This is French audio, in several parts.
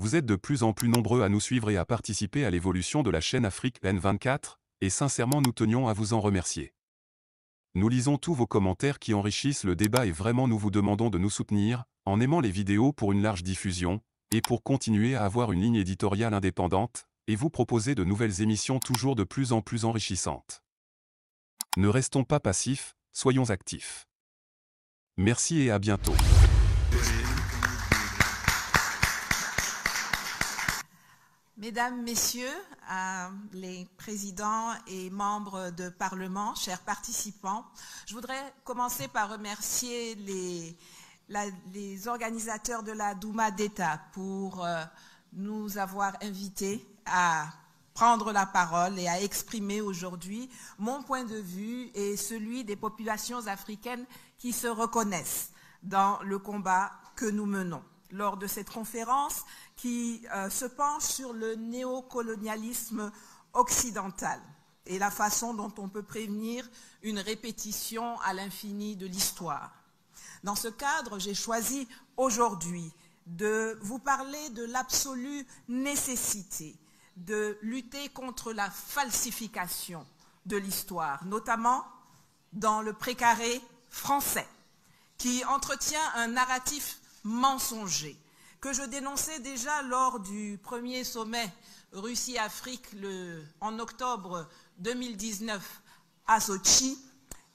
Vous êtes de plus en plus nombreux à nous suivre et à participer à l'évolution de la chaîne Afrique N24, et sincèrement nous tenions à vous en remercier. Nous lisons tous vos commentaires qui enrichissent le débat et vraiment nous vous demandons de nous soutenir, en aimant les vidéos pour une large diffusion, et pour continuer à avoir une ligne éditoriale indépendante, et vous proposer de nouvelles émissions toujours de plus en plus enrichissantes. Ne restons pas passifs, soyons actifs. Merci et à bientôt. Mesdames, Messieurs, les présidents et membres de Parlement, chers participants, je voudrais commencer par remercier les organisateurs de la Douma d'État pour nous avoir invités à prendre la parole et à exprimer aujourd'hui mon point de vue et celui des populations africaines qui se reconnaissent dans le combat que nous menons. Lors de cette conférence qui se penche sur le néocolonialisme occidental et la façon dont on peut prévenir une répétition à l'infini de l'histoire. Dans ce cadre, j'ai choisi aujourd'hui de vous parler de l'absolue nécessité de lutter contre la falsification de l'histoire, notamment dans le précaré français, qui entretient un narratif mensonger que je dénonçais déjà lors du premier sommet Russie-Afrique en octobre 2019 à Sochi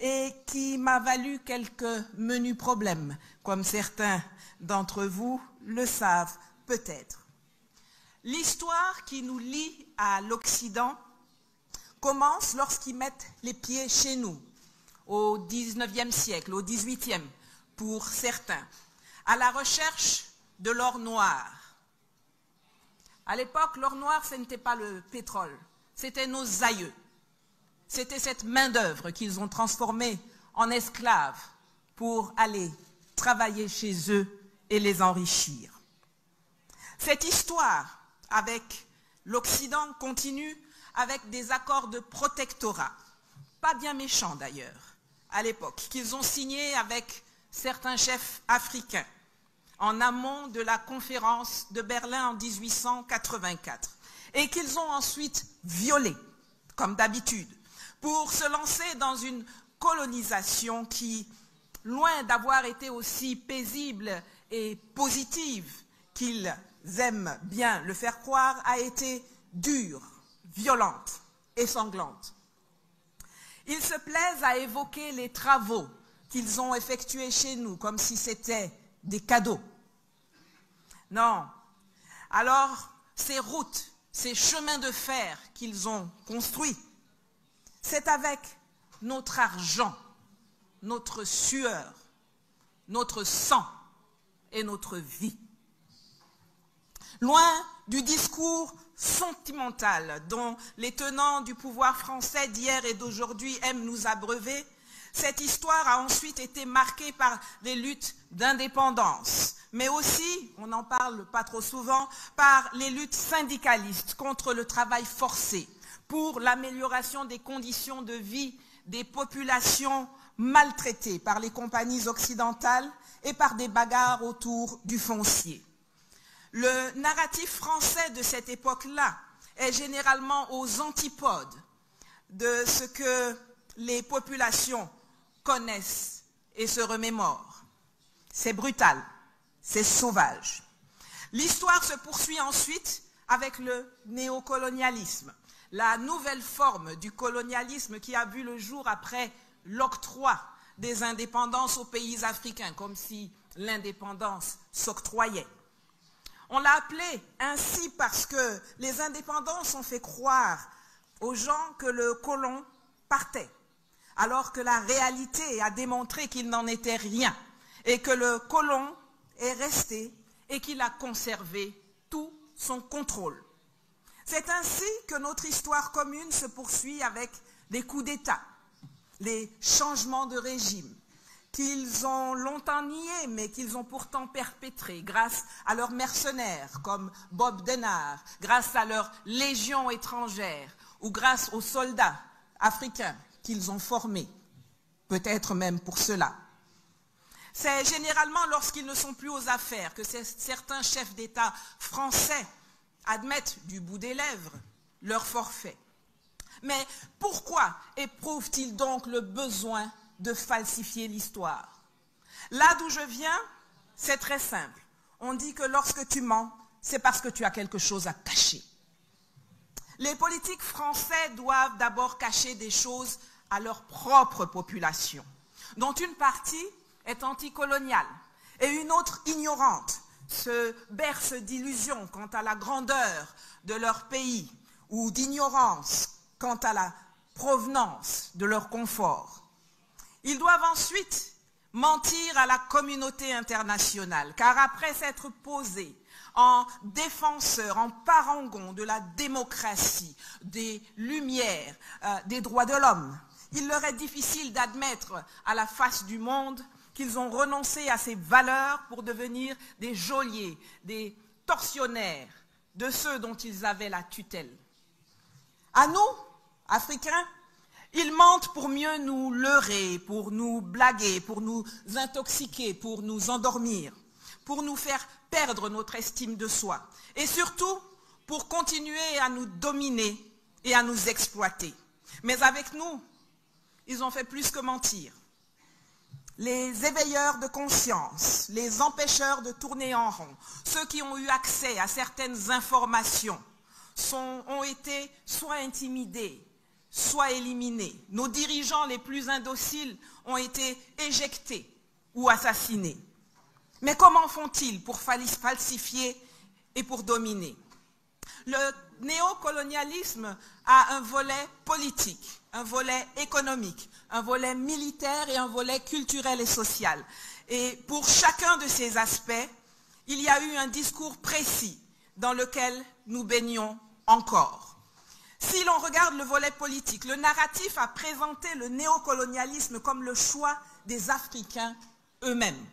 et qui m'a valu quelques menus problèmes, comme certains d'entre vous le savent peut-être. L'histoire qui nous lie à l'Occident commence lorsqu'ils mettent les pieds chez nous, au XIXe siècle, au XVIIIe pour certains, à la recherche de l'or noir. À l'époque, l'or noir, ce n'était pas le pétrole, c'était nos aïeux. C'était cette main-d'œuvre qu'ils ont transformée en esclaves pour aller travailler chez eux et les enrichir. Cette histoire avec l'Occident continue avec des accords de protectorat, pas bien méchants d'ailleurs, à l'époque, qu'ils ont signés avec certains chefs africains en amont de la conférence de Berlin en 1884 et qu'ils ont ensuite violés, comme d'habitude, pour se lancer dans une colonisation qui, loin d'avoir été aussi paisible et positive qu'ils aiment bien le faire croire, a été dure, violente et sanglante. Ils se plaisent à évoquer les travaux qu'ils ont effectués chez nous comme si c'était des cadeaux. Non. Alors, ces routes, ces chemins de fer qu'ils ont construits, c'est avec notre argent, notre sueur, notre sang et notre vie. Loin du discours sentimental dont les tenants du pouvoir français d'hier et d'aujourd'hui aiment nous abreuver, cette histoire a ensuite été marquée par des luttes d'indépendance, mais aussi, on n'en parle pas trop souvent, par les luttes syndicalistes contre le travail forcé, pour l'amélioration des conditions de vie des populations maltraitées par les compagnies occidentales et par des bagarres autour du foncier. Le narratif français de cette époque-là est généralement aux antipodes de ce que les populations connaissent et se remémorent. C'est brutal, c'est sauvage. L'histoire se poursuit ensuite avec le néocolonialisme, la nouvelle forme du colonialisme qui a vu le jour après l'octroi des indépendances aux pays africains, comme si l'indépendance s'octroyait. On l'a appelé ainsi parce que les indépendances ont fait croire aux gens que le colon partait, alors que la réalité a démontré qu'il n'en était rien et que le colon est resté et qu'il a conservé tout son contrôle. C'est ainsi que notre histoire commune se poursuit avec des coups d'État, les changements de régime, qu'ils ont longtemps niés, mais qu'ils ont pourtant perpétrés grâce à leurs mercenaires comme Bob Denard, grâce à leurs légions étrangères ou grâce aux soldats africains qu'ils ont formés, peut-être même pour cela. C'est généralement lorsqu'ils ne sont plus aux affaires que certains chefs d'État français admettent du bout des lèvres leur forfait. Mais pourquoi éprouvent-ils donc le besoin de falsifier l'histoire? Là d'où je viens, c'est très simple. On dit que lorsque tu mens, c'est parce que tu as quelque chose à cacher. Les politiques français doivent d'abord cacher des choses à leur propre population, dont une partie est anticoloniale et une autre ignorante, se berce d'illusions quant à la grandeur de leur pays ou d'ignorance quant à la provenance de leur confort. Ils doivent ensuite mentir à la communauté internationale, car après s'être posés en défenseurs, en parangons de la démocratie, des lumières, des droits de l'homme, il leur est difficile d'admettre à la face du monde qu'ils ont renoncé à ces valeurs pour devenir des geôliers, des tortionnaires de ceux dont ils avaient la tutelle. À nous, Africains, ils mentent pour mieux nous leurrer, pour nous blaguer, pour nous intoxiquer, pour nous endormir, pour nous faire perdre notre estime de soi et surtout pour continuer à nous dominer et à nous exploiter. Mais avec nous, ils ont fait plus que mentir. Les éveilleurs de conscience, les empêcheurs de tourner en rond, ceux qui ont eu accès à certaines informations ont été soit intimidés, soit éliminés. Nos dirigeants les plus indociles ont été éjectés ou assassinés. Mais comment font-ils pour falsifier et pour dominer? Le néocolonialisme a un volet politique, un volet économique, un volet militaire et un volet culturel et social. Et pour chacun de ces aspects, il y a eu un discours précis dans lequel nous baignons encore. Si l'on regarde le volet politique, le narratif a présenté le néocolonialisme comme le choix des Africains eux-mêmes,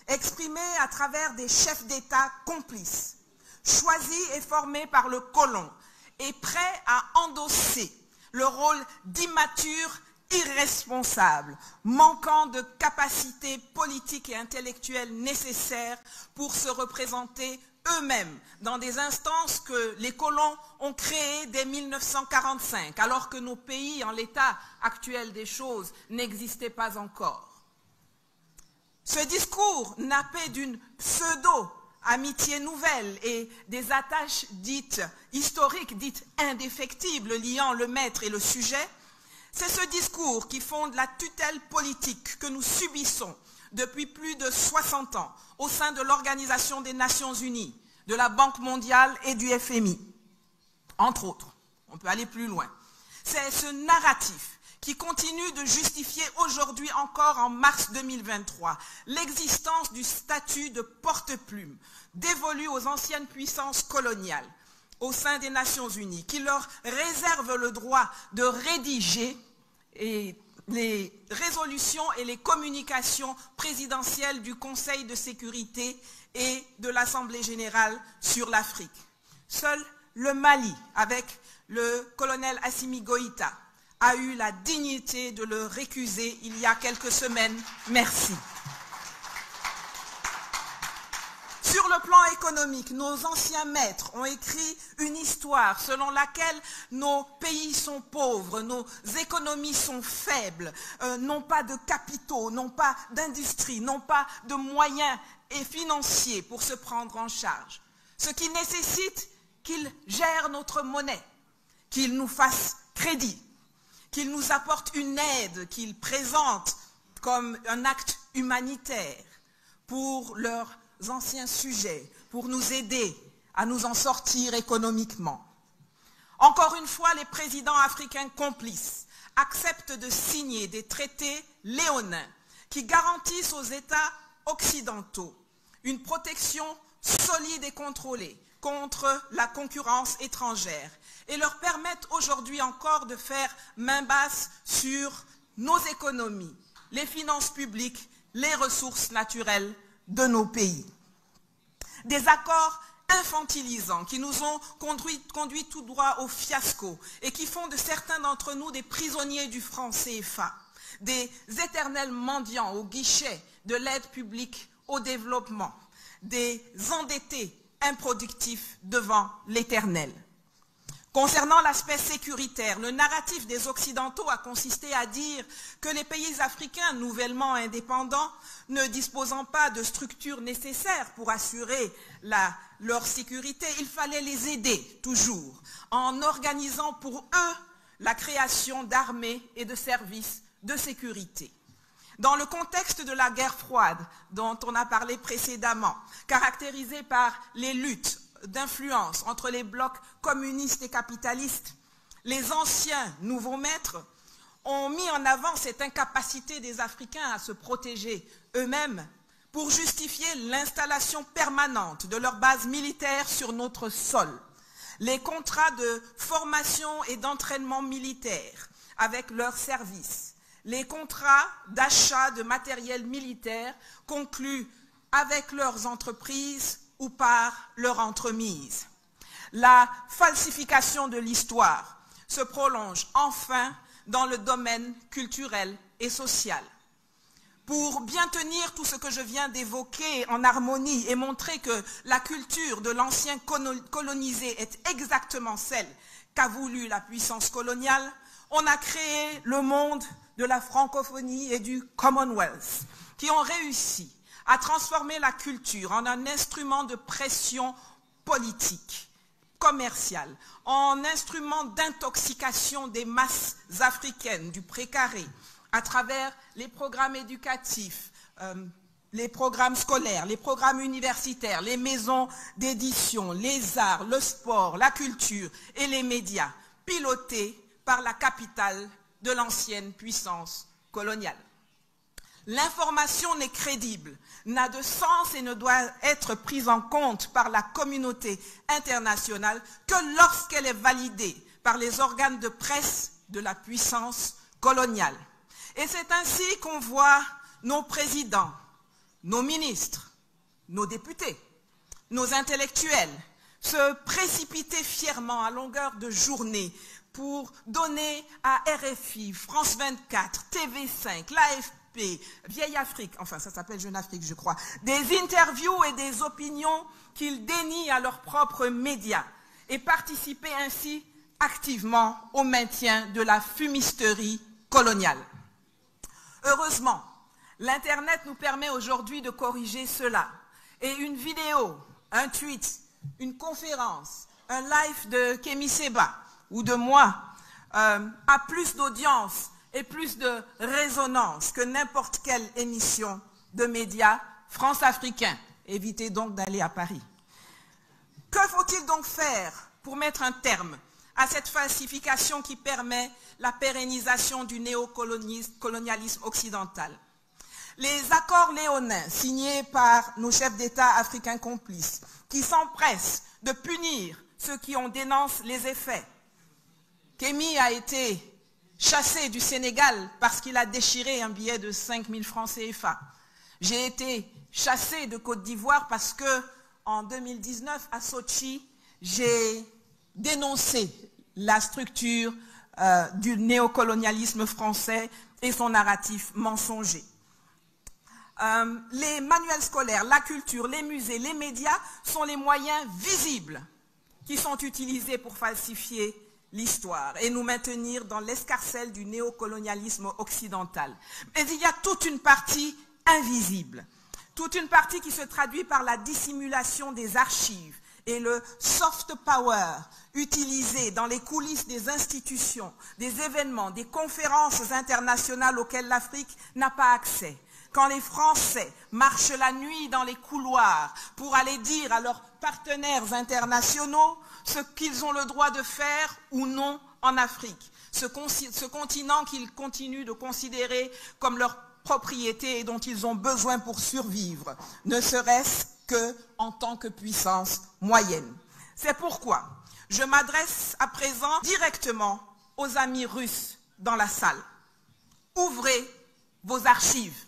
exprimé à travers des chefs d'État complices, choisis et formés par le colon et prêts à endosser le rôle d'immature irresponsable, manquant de capacités politiques et intellectuelles nécessaires pour se représenter eux-mêmes dans des instances que les colons ont créées dès 1945, alors que nos pays, en l'état actuel des choses, n'existaient pas encore. Ce discours nappé d'une pseudo-amitié nouvelle et des attaches dites historiques, dites indéfectibles, liant le maître et le sujet, c'est ce discours qui fonde la tutelle politique que nous subissons depuis plus de 60 ans au sein de l'Organisation des Nations Unies, de la Banque mondiale et du FMI, entre autres. On peut aller plus loin. C'est ce narratif qui continue de justifier aujourd'hui encore en mars 2023 l'existence du statut de porte-plume dévolu aux anciennes puissances coloniales au sein des Nations Unies, qui leur réserve le droit de rédiger les résolutions et les communications présidentielles du Conseil de sécurité et de l'Assemblée générale sur l'Afrique. Seul le Mali, avec le colonel Assimi Goïta, a eu la dignité de le récuser il y a quelques semaines. Merci. Sur le plan économique, nos anciens maîtres ont écrit une histoire selon laquelle nos pays sont pauvres, nos économies sont faibles, n'ont pas de capitaux, n'ont pas d'industrie, n'ont pas de moyens et financiers pour se prendre en charge. Ce qui nécessite qu'ils gèrent notre monnaie, qu'ils nous fassent crédit, qu'ils nous apportent une aide qu'ils présentent comme un acte humanitaire pour leurs anciens sujets, pour nous aider à nous en sortir économiquement. Encore une fois, les présidents africains complices acceptent de signer des traités léonins qui garantissent aux États occidentaux une protection solide et contrôlée contre la concurrence étrangère et leur permettent aujourd'hui encore de faire main basse sur nos économies, les finances publiques, les ressources naturelles de nos pays. Des accords infantilisants qui nous ont conduit tout droit au fiasco et qui font de certains d'entre nous des prisonniers du franc CFA. des éternels mendiants au guichet de l'aide publique au développement, des endettés improductifs devant l'Éternel. Concernant l'aspect sécuritaire, le narratif des Occidentaux a consisté à dire que les pays africains nouvellement indépendants, ne disposant pas de structures nécessaires pour assurer leur sécurité, il fallait les aider toujours en organisant pour eux la création d'armées et de services de sécurité. Dans le contexte de la guerre froide dont on a parlé précédemment, caractérisée par les luttes d'influence entre les blocs communistes et capitalistes, les anciens nouveaux maîtres ont mis en avant cette incapacité des Africains à se protéger eux-mêmes pour justifier l'installation permanente de leurs bases militaires sur notre sol. Les contrats de formation et d'entraînement militaire avec leurs services, les contrats d'achat de matériel militaire conclus avec leurs entreprises ou par leur entremise. La falsification de l'histoire se prolonge enfin dans le domaine culturel et social. Pour bien tenir tout ce que je viens d'évoquer en harmonie et montrer que la culture de l'ancien colonisé est exactement celle qu'a voulu la puissance coloniale, on a créé le monde de la francophonie et du Commonwealth, qui ont réussi à transformer la culture en un instrument de pression politique, commerciale, en instrument d'intoxication des masses africaines du précaré, à travers les programmes éducatifs, les programmes scolaires, les programmes universitaires, les maisons d'édition, les arts, le sport, la culture et les médias, pilotés par la capitale de l'ancienne puissance coloniale. L'information n'est crédible, n'a de sens et ne doit être prise en compte par la communauté internationale que lorsqu'elle est validée par les organes de presse de la puissance coloniale. Et c'est ainsi qu'on voit nos présidents, nos ministres, nos députés, nos intellectuels se précipiter fièrement à longueur de journée pour donner à RFI, France 24, TV5, l'AFP, Vieille Afrique, enfin ça s'appelle Jeune Afrique je crois, des interviews et des opinions qu'ils dénient à leurs propres médias et participer ainsi activement au maintien de la fumisterie coloniale. Heureusement, l'Internet nous permet aujourd'hui de corriger cela. Et une vidéo, un tweet, une conférence, un live de Kémy Séba ou de moi a plus d'audience et plus de résonance que n'importe quelle émission de médias france-africains. Évitez donc d'aller à Paris. Que faut-il donc faire pour mettre un terme à cette falsification qui permet la pérennisation du néocolonialisme occidental? Les accords léonins signés par nos chefs d'État africains complices qui s'empressent de punir ceux qui en dénoncent les effets. Kémy a été chassé du Sénégal parce qu'il a déchiré un billet de 5 000 francs CFA. J'ai été chassé de Côte d'Ivoire parce que en 2019 à Sochi, j'ai dénoncé la structure du néocolonialisme français et son narratif mensonger. Les manuels scolaires, la culture, les musées, les médias sont les moyens visibles qui sont utilisés pour falsifier l'histoire et nous maintenir dans l'escarcelle du néocolonialisme occidental. Mais il y a toute une partie invisible, toute une partie qui se traduit par la dissimulation des archives et le soft power utilisé dans les coulisses des institutions, des événements, des conférences internationales auxquelles l'Afrique n'a pas accès. Quand les Français marchent la nuit dans les couloirs pour aller dire à leurs partenaires internationaux ce qu'ils ont le droit de faire ou non en Afrique, ce continent qu'ils continuent de considérer comme leur propriété et dont ils ont besoin pour survivre, ne serait-ce qu'en tant que puissance moyenne. C'est pourquoi je m'adresse à présent directement aux amis russes dans la salle. Ouvrez vos archives.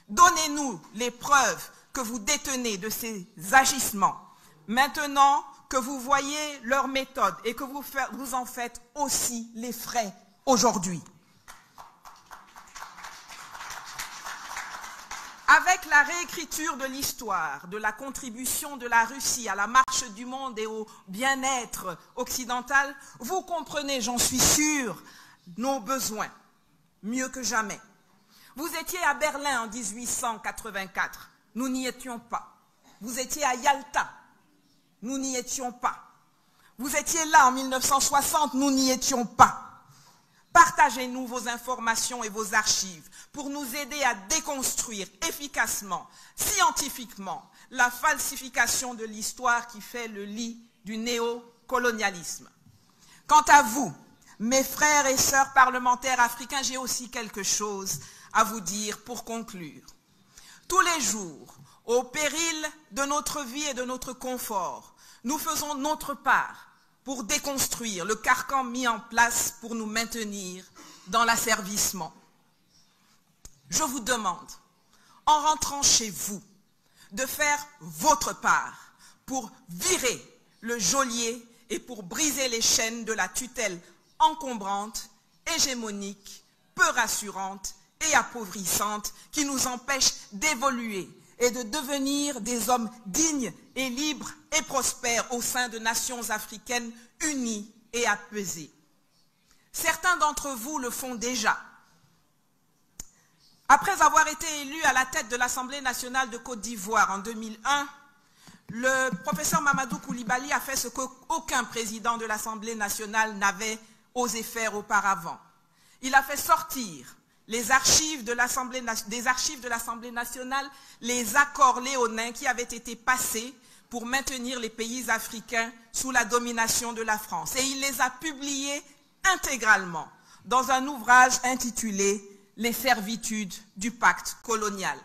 Donnez-nous les preuves que vous détenez de ces agissements. Maintenant que vous voyez leur méthode et que vous en faites aussi les frais aujourd'hui. Avec la réécriture de l'histoire, de la contribution de la Russie à la marche du monde et au bien-être occidental, vous comprenez, j'en suis sûre, nos besoins, mieux que jamais. Vous étiez à Berlin en 1884, nous n'y étions pas. Vous étiez à Yalta, nous n'y étions pas. Vous étiez là en 1960, nous n'y étions pas. Partagez-nous vos informations et vos archives pour nous aider à déconstruire efficacement, scientifiquement, la falsification de l'histoire qui fait le lit du néocolonialisme. Quant à vous, mes frères et sœurs parlementaires africains, j'ai aussi quelque chose à vous dire pour conclure. Tous les jours, au péril de notre vie et de notre confort, nous faisons notre part pour déconstruire le carcan mis en place pour nous maintenir dans l'asservissement. Je vous demande, en rentrant chez vous, de faire votre part pour virer le geôlier et pour briser les chaînes de la tutelle encombrante, hégémonique, peu rassurante et appauvrissante qui nous empêche d'évoluer et de devenir des hommes dignes et libres et prospères au sein de nations africaines unies et apaisées. Certains d'entre vous le font déjà. Après avoir été élu à la tête de l'Assemblée nationale de Côte d'Ivoire en 2001, le professeur Mamadou Koulibaly a fait ce qu'aucun président de l'Assemblée nationale n'avait osé faire auparavant. Il a fait sortir des archives de l'Assemblée nationale les accords léonins qui avaient été passés pour maintenir les pays africains sous la domination de la France. Et il les a publiés intégralement dans un ouvrage intitulé « Les servitudes du pacte colonial ».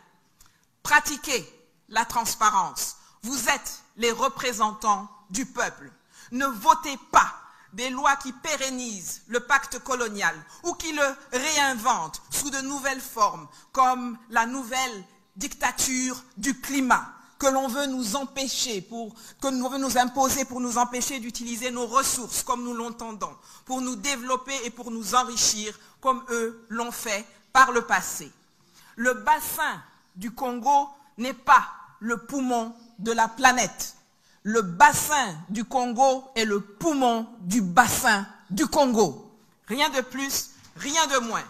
Pratiquez la transparence. Vous êtes les représentants du peuple. Ne votez pas des lois qui pérennisent le pacte colonial ou qui le réinventent sous de nouvelles formes, comme la nouvelle dictature du climat que l'on veut nous empêcher, que l'on veut nous imposer pour nous empêcher d'utiliser nos ressources comme nous l'entendons, pour nous développer et pour nous enrichir comme eux l'ont fait par le passé. Le bassin du Congo n'est pas le poumon de la planète. Le bassin du Congo est le poumon du bassin du Congo. Rien de plus, rien de moins.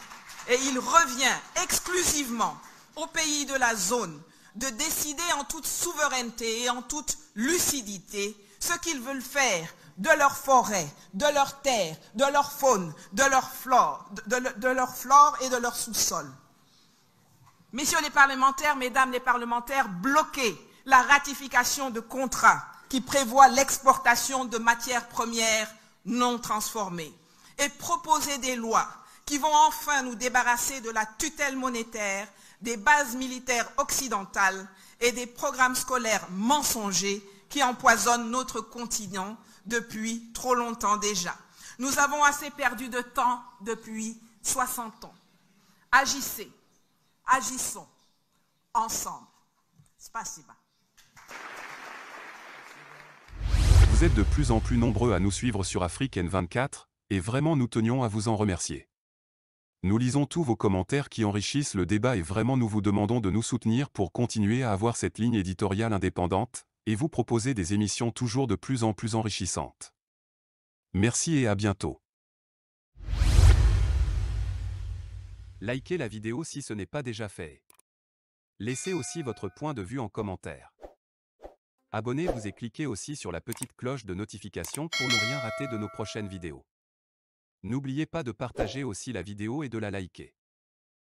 Et il revient exclusivement aux pays de la zone de décider en toute souveraineté et en toute lucidité ce qu'ils veulent faire de leurs forêts, de leurs terres, de leur faune, de leur flore et de leur sous-sol. Messieurs les parlementaires, mesdames les parlementaires, bloquez la ratification de contrats qui prévoient l'exportation de matières premières non transformées et proposer des lois qui vont enfin nous débarrasser de la tutelle monétaire, des bases militaires occidentales et des programmes scolaires mensongers qui empoisonnent notre continent depuis trop longtemps déjà. Nous avons assez perdu de temps depuis 60 ans. Agissez, agissons ensemble. Spasiba. Vous êtes de plus en plus nombreux à nous suivre sur Afrique N24, et vraiment nous tenions à vous en remercier. Nous lisons tous vos commentaires qui enrichissent le débat et vraiment nous vous demandons de nous soutenir pour continuer à avoir cette ligne éditoriale indépendante, et vous proposer des émissions toujours de plus en plus enrichissantes. Merci et à bientôt. Likez la vidéo si ce n'est pas déjà fait. Laissez aussi votre point de vue en commentaire. Abonnez-vous et cliquez aussi sur la petite cloche de notification pour ne rien rater de nos prochaines vidéos. N'oubliez pas de partager aussi la vidéo et de la liker.